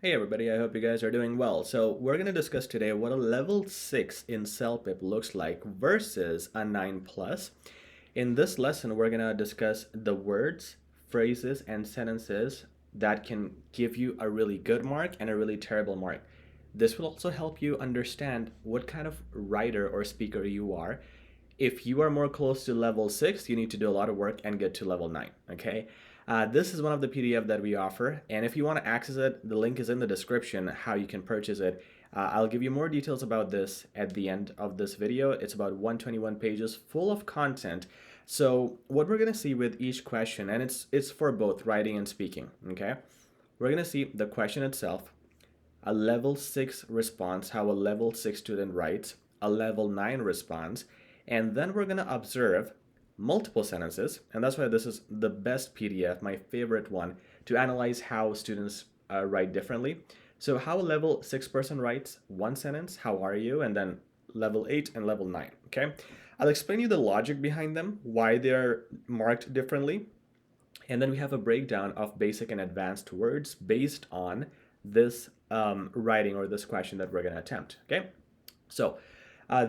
Hey everybody, I hope you guys are doing well. So we're going to discuss today what a level 6 in CELPIP looks like versus a 9 plus. In this lesson, we're going to discuss the words, phrases, and sentences that can give you a really good mark and a really terrible mark. This will also help you understand what kind of writer or speaker you are. If you are more close to level 6, you need to do a lot of work and get to level 9, okay? This is one of the PDF that we offer, and if you want to access it, the link is in the description how you can purchase it. I'll give you more details about this at the end of this video. It's about 121 pages full of content. So what we're going to see with each question, and it's for both writing and speaking, okay? We're going to see the question itself, a level 6 response, how a level 6 student writes, a level 9 response, and then we're going to observe multiple sentences, and that's why this is the best PDF, my favorite one, to analyze how students write differently. So how a level 6 person writes one sentence, how are you, and then level 8 and level 9, okay? I'll explain you the logic behind them, why they're marked differently, and then we have a breakdown of basic and advanced words based on this writing or this question that we're going to attempt, okay? So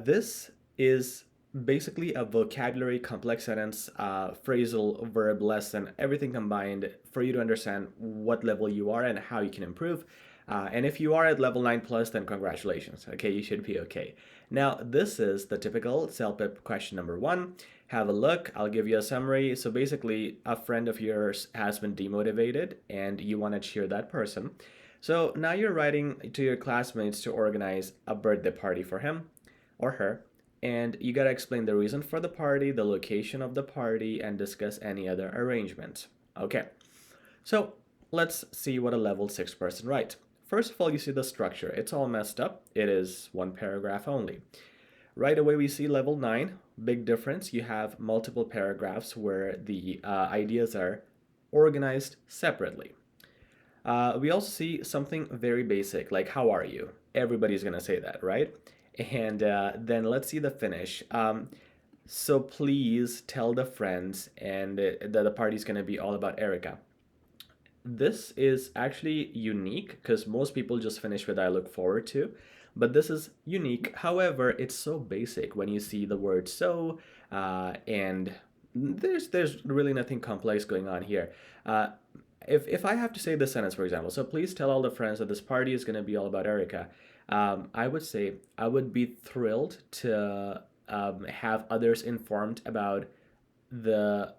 this is basically a vocabulary complex sentence, phrasal verb lesson, everything combined for you to understand what level you are and how you can improve. And if you are at level 9 plus, then congratulations. Okay, you should be okay. Now, this is the typical CELPIP question number 1. Have a look. I'll give you a summary. So basically, a friend of yours has been demotivated and you want to cheer that person. So now you're writing to your classmates to organize a birthday party for him or her, and you gotta explain the reason for the party, the location of the party, and discuss any other arrangements. Okay, so let's see what a level 6 person writes. First of all, you see the structure. It's all messed up. It is one paragraph only. Right away, we see level 9. Big difference. You have multiple paragraphs where the ideas are organized separately. We also see something very basic, like how are you? Everybody's gonna say that, right? And then let's see the finish. So please tell the friends, and that the party's gonna be all about Erica. This is actually unique because most people just finish with I look forward to, but this is unique. However, it's so basic when you see the word so, and there's really nothing complex going on here. If I have to say this sentence, for example, so please tell all the friends that this party is going to be all about Erica, I would say I would be thrilled to have others informed about the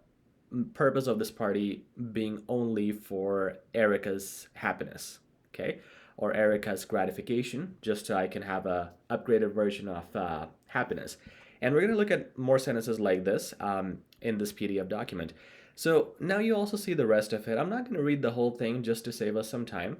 purpose of this party being only for Erica's happiness, okay? Or Erica's gratification, just so I can have a upgraded version of happiness. And we're going to look at more sentences like this in this PDF document. So now you also see the rest of it. I'm not going to read the whole thing just to save us some time.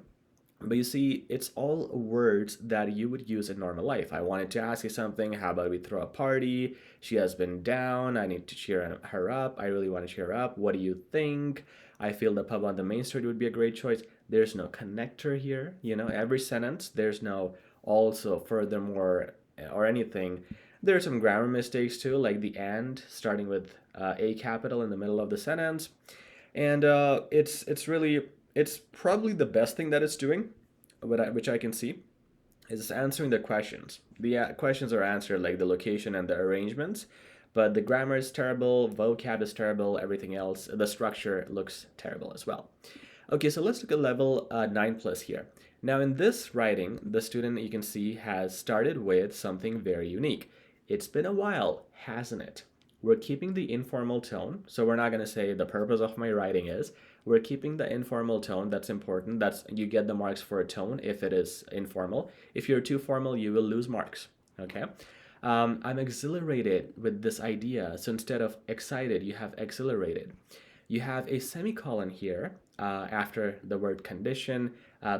But you see, it's all words that you would use in normal life. I wanted to ask you something. How about we throw a party? She has been down. I need to cheer her up. I really want to cheer her up. What do you think? I feel the pub on the main street would be a great choice. There's no connector here. You know, every sentence, there's no also, furthermore, or anything. There are some grammar mistakes too, like the and, starting with a capital in the middle of the sentence. And it's probably the best thing that it's doing, which I can see, is answering the questions. The questions are answered like the location and the arrangements, but the grammar is terrible, vocab is terrible, everything else, the structure looks terrible as well. Okay, so let's look at level 9 plus here. Now in this writing, the student, you can see, has started with something very unique. It's been a while, hasn't it? We're keeping the informal tone, so we're not going to say the purpose of my writing is. We're keeping the informal tone. That's important. That's, you get the marks for a tone if it is informal. If you're too formal, you will lose marks. Okay. I'm exhilarated with this idea. So instead of excited, you have exhilarated. You have a semicolon here after the word condition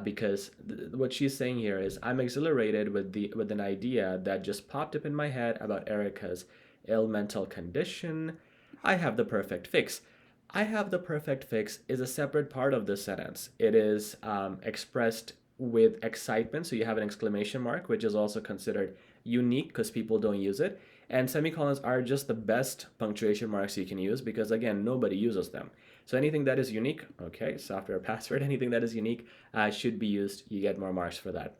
because what she's saying here is I'm exhilarated with an idea that just popped up in my head about Erica's ill mental condition. I have the perfect fix. I have the perfect fix is a separate part of this sentence. It is expressed with excitement, so you have an exclamation mark, which is also considered unique because people don't use it. And semicolons are just the best punctuation marks you can use because, again, nobody uses them. So anything that is unique, okay, software password, anything that is unique should be used. You get more marks for that.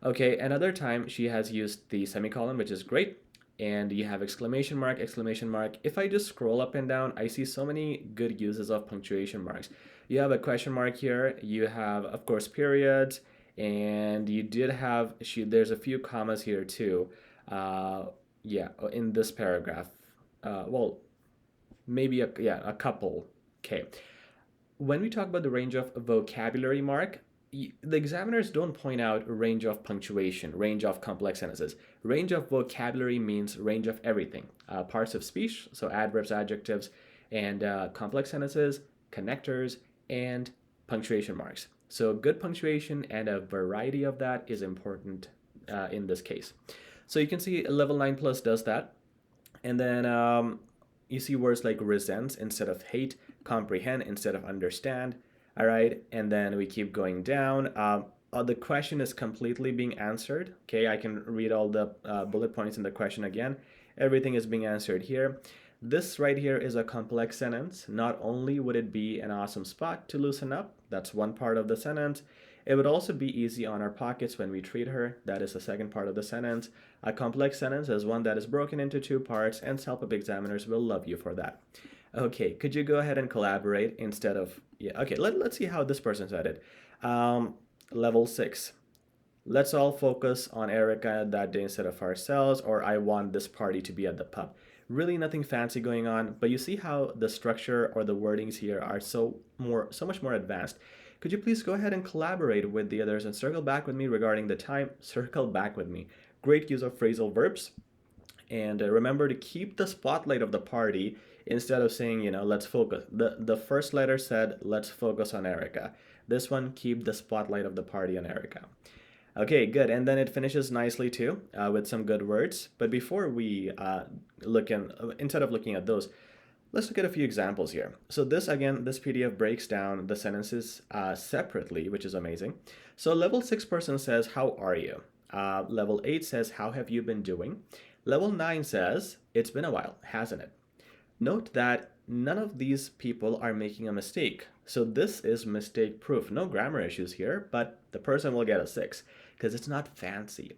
Okay, another time she has used the semicolon, which is great. And you have exclamation mark, exclamation mark. If I just scroll up and down, I see so many good uses of punctuation marks. You have a question mark here. You have, of course, periods. And you did have, there's a few commas here too. Yeah, in this paragraph. Well, maybe a couple. Okay. When we talk about the range of vocabulary mark, the examiners don't point out range of punctuation, range of complex sentences. Range of vocabulary means range of everything. Parts of speech, so adverbs, adjectives, and complex sentences, connectors, and punctuation marks. So good punctuation and a variety of that is important in this case. So you can see level 9 plus does that. And then you see words like resents instead of hate, comprehend instead of understand. All right, and then we keep going down. The question is completely being answered. Okay, I can read all the bullet points in the question again. Everything is being answered here. This right here is a complex sentence. Not only would it be an awesome spot to loosen up, that's one part of the sentence, it would also be easy on our pockets when we treat her. That is the second part of the sentence. A complex sentence is one that is broken into two parts, and CELPIP examiners will love you for that. Okay, could you go ahead and collaborate instead of, yeah, okay, let's see how this person said it. Level 6. Let's all focus on Erica that day instead of ourselves, or I want this party to be at the pub. Really nothing fancy going on, but you see how the structure or the wordings here are so much more advanced. Could you please go ahead and collaborate with the others and circle back with me regarding the time? Circle back with me. Great use of phrasal verbs. And remember to keep the spotlight of the party instead of saying, let's focus. The first letter said, let's focus on Erica. This one, keep the spotlight of the party on Erica. Okay, good. And then it finishes nicely too with some good words. But before we instead of looking at those, let's look at a few examples here. So this PDF breaks down the sentences separately, which is amazing. So level 6 person says, how are you? Level 8 says, how have you been doing? Level 9 says, it's been a while, hasn't it? Note that none of these people are making a mistake. So this is mistake proof. No grammar issues here, but the person will get a 6 because it's not fancy.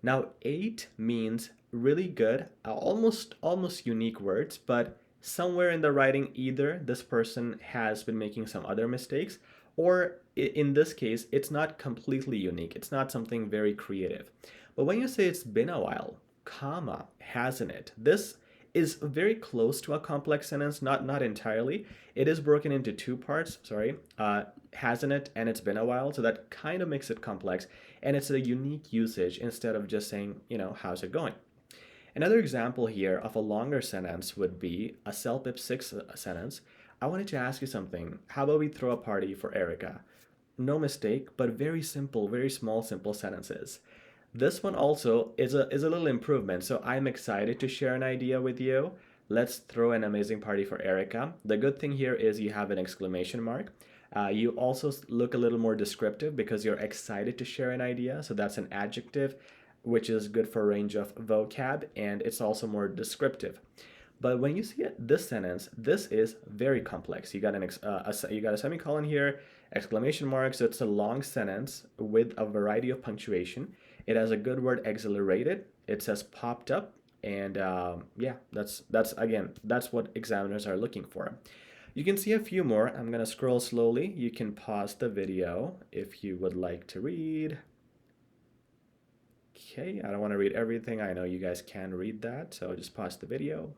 Now 8 means really good, almost unique words, but somewhere in the writing, either this person has been making some other mistakes, or in this case, it's not completely unique. It's not something very creative. But when you say it's been a while, comma, hasn't it? This is very close to a complex sentence, not entirely. It is broken into two parts, hasn't it and it's been a while, so that kind of makes it complex, and it's a unique usage instead of just saying, how's it going? Another example here of a longer sentence would be a CELPIP 6 sentence. I wanted to ask you something. How about we throw a party for Erica? No mistake, but very simple, very small, simple sentences. This one also is a little improvement, so I'm excited to share an idea with you. Let's throw an amazing party for Erica. The good thing here is you have an exclamation mark. You also look a little more descriptive because you're excited to share an idea, so that's an adjective, which is good for a range of vocab, and it's also more descriptive. But when you see this sentence, this is very complex. You got a semicolon here, exclamation mark, so it's a long sentence with a variety of punctuation. It has a good word, exhilarated. It says popped up, and yeah, that's what examiners are looking for. You can see a few more. I'm gonna scroll slowly. You can pause the video if you would like to read. Okay, I don't want to read everything. I know you guys can read that, so just pause the video.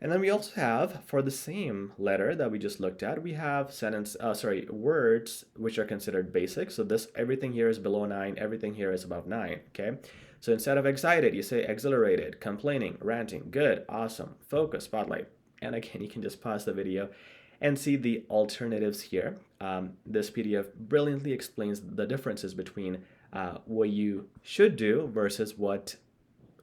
And then we also have, for the same letter that we just looked at, we have words which are considered basic. So everything here is below 9, everything here is above 9, okay? So instead of excited, you say exhilarated, complaining, ranting, good, awesome, focus, spotlight. And again, you can just pause the video and see the alternatives here. This PDF brilliantly explains the differences between what you should do versus what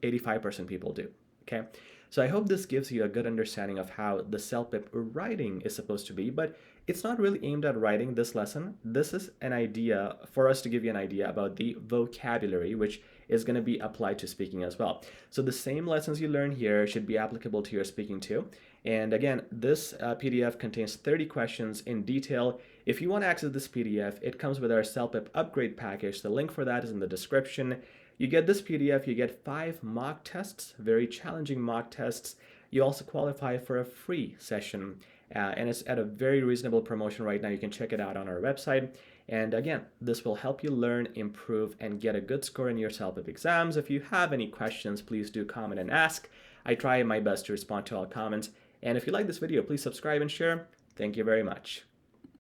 85% people do, okay? So I hope this gives you a good understanding of how the CELPIP writing is supposed to be, but it's not really aimed at writing this lesson. This is an idea for us to give you an idea about the vocabulary, which is going to be applied to speaking as well. So the same lessons you learn here should be applicable to your speaking too. And again, this PDF contains 30 questions in detail. If you want to access this PDF, it comes with our CELPIP upgrade package. The link for that is in the description. You get this PDF, you get 5 mock tests, very challenging mock tests. You also qualify for a free session, and it's at a very reasonable promotion right now. You can check it out on our website. And again, this will help you learn, improve, and get a good score in your CELPIP exams. If you have any questions, please do comment and ask. I try my best to respond to all comments. And if you like this video, please subscribe and share. Thank you very much.